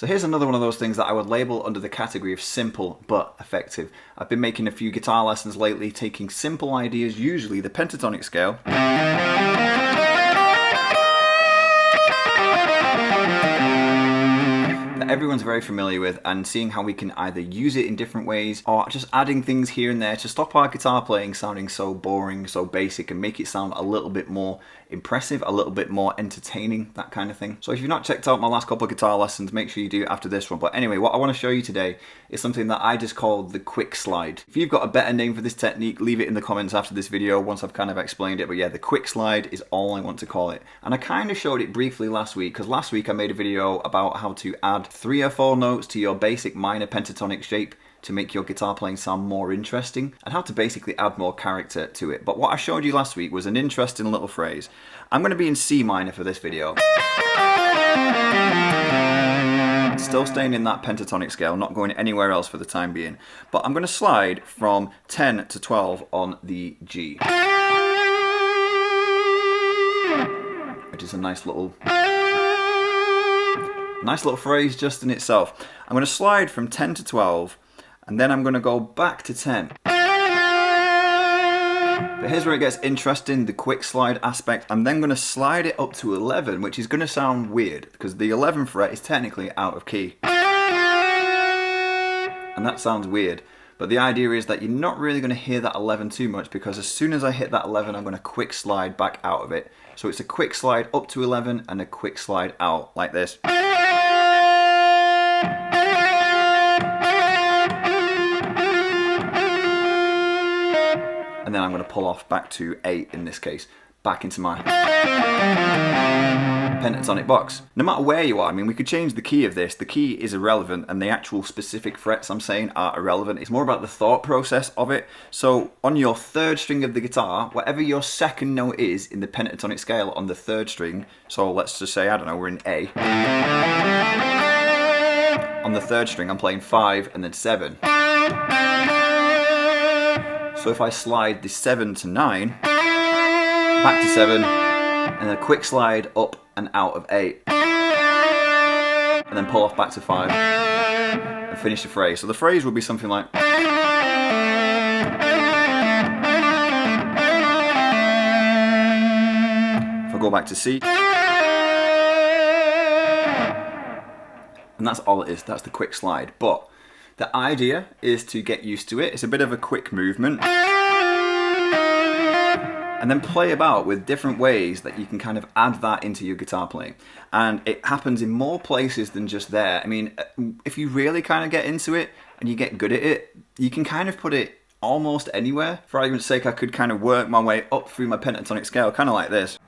So here's another one of those things that I would label under the category of simple but effective. I've been making a few guitar lessons lately, taking simple ideas, usually the pentatonic scale, that everyone's very familiar with, and seeing how we can either use it in different ways or just adding things here and there to stop our guitar playing sounding so boring, so basic, and make it sound a little bit more impressive, a little bit more entertaining, that kind of thing. So if you've not checked out my last couple of guitar lessons, make sure you do after this one. But anyway, what I want to show you today is something that I just call the quick slide. If you've got a better name for this technique, leave it in the comments after this video once I've kind of explained it. But yeah, the quick slide is all I want to call it. And I kind of showed it briefly last week, because last week I made a video about how to add 3 or 4 notes to your basic minor pentatonic shape to make your guitar playing sound more interesting, and how to basically add more character to it. But what I showed you last week was an interesting little phrase. I'm going to be in C minor for this video. Still staying in that pentatonic scale, not going anywhere else for the time being. But I'm going to slide from 10 to 12 on the G, which is a nice little phrase just in itself. I'm going to slide from 10 to 12, and then I'm going to go back to 10. But here's where it gets interesting, the quick slide aspect. I'm then going to slide it up to 11, which is going to sound weird, because the 11th fret is technically out of key. And that sounds weird. But the idea is that you're not really going to hear that 11 too much, because as soon as I hit that 11, I'm going to quick slide back out of it. So it's a quick slide up to 11 and a quick slide out like this. And then I'm going to pull off back to 8 in this case, back into my pentatonic box. No matter where you are, I mean, we could change the key of this. The key is irrelevant, and the actual specific frets I'm saying are irrelevant. It's more about the thought process of it. So on your 3rd string of the guitar, whatever your 2nd note is in the pentatonic scale on the 3rd string, so let's just say, I don't know, we're in A. On the 3rd string, I'm playing 5 and then 7. So if I slide the 7 to 9, back to 7, and then a quick slide up and out of 8, and then pull off back to 5, and finish the phrase. So the phrase would be something like, if I go back to C, and that's all it is, that's the quick slide. But the idea is to get used to it. It's a bit of a quick movement. And then play about with different ways that you can kind of add that into your guitar playing. And it happens in more places than just there. I mean, if you really kind of get into it and you get good at it, you can kind of put it almost anywhere. For argument's sake, I could kind of work my way up through my pentatonic scale, kind of like this.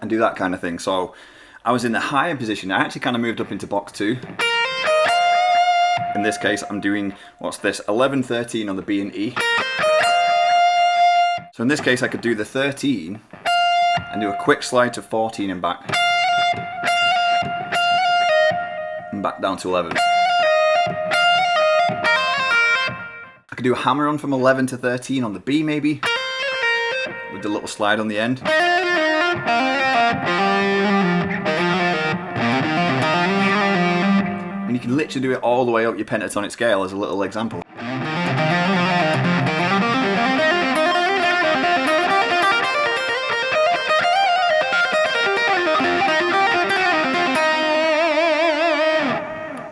And do that kind of thing. So I was in the higher position. I actually kind of moved up into box 2. In this case, I'm doing, what's this, 11, 13 on the B and E. So in this case, I could do the 13 and do a quick slide to 14 and back. And back down to 11. I could do a hammer on from 11 to 13 on the B maybe, with the little slide on the end. And you can literally do it all the way up your pentatonic scale as a little example.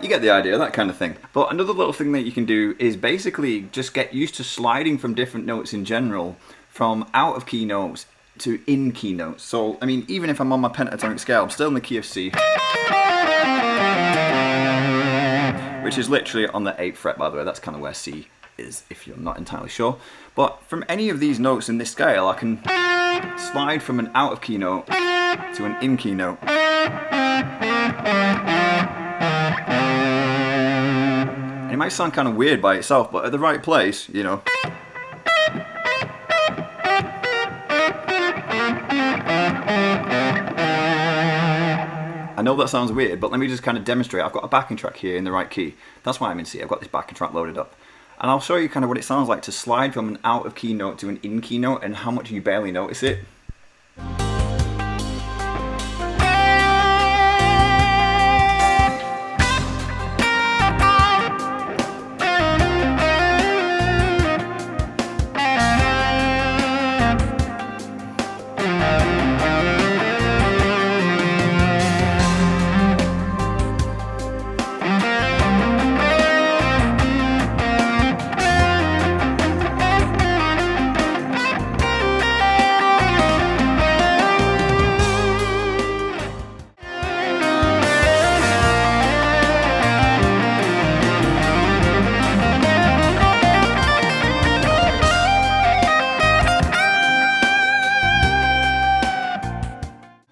You get the idea, that kind of thing. But another little thing that you can do is basically just get used to sliding from different notes in general, from out of key notes to in key notes. So, I mean, even if I'm on my pentatonic scale, I'm still in the key of C, which is literally on the 8th fret, by the way. That's kind of where C is, if you're not entirely sure. But from any of these notes in this scale, I can slide from an out of key note to an in key note. And it might sound kind of weird by itself, but at the right place, you know. I know that sounds weird, but let me just kind of demonstrate. I've got a backing track here in the right key. That's why I'm in C. I've got this backing track loaded up. And I'll show you kind of what it sounds like to slide from an out of key note to an in key note and how much you barely notice it.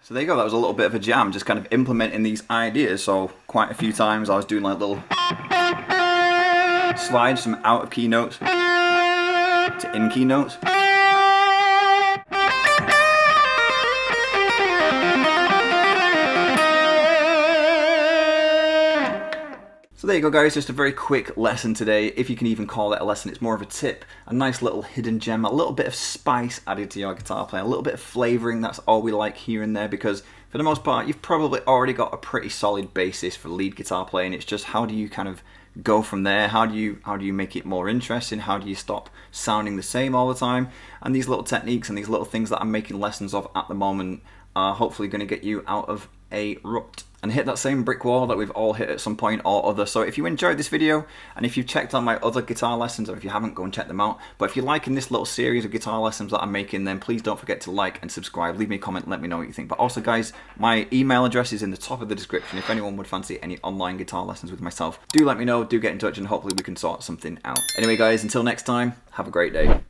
So there you go, that was a little bit of a jam, just kind of implementing these ideas. So quite a few times I was doing like little slides from out of key notes to in key notes. So there you go guys, just a very quick lesson today, if you can even call it a lesson. It's more of a tip, a nice little hidden gem, a little bit of spice added to your guitar playing, a little bit of flavouring. That's all we like here and there, because for the most part you've probably already got a pretty solid basis for lead guitar playing. It's just how do you kind of go from there, how do you make it more interesting, how do you stop sounding the same all the time. And these little techniques and these little things that I'm making lessons of at the moment are hopefully going to get you out of a rut and hit that same brick wall that we've all hit at some point or other. So if you enjoyed this video, and if you've checked out my other guitar lessons, or if you haven't, go and check them out. But if you're liking this little series of guitar lessons that I'm making, then please don't forget to like and subscribe. Leave me a comment, let me know what you think. But also guys, my email address is in the top of the description. If anyone would fancy any online guitar lessons with myself, do let me know, do get in touch, and hopefully we can sort something out. Anyway guys, until next time, have a great day.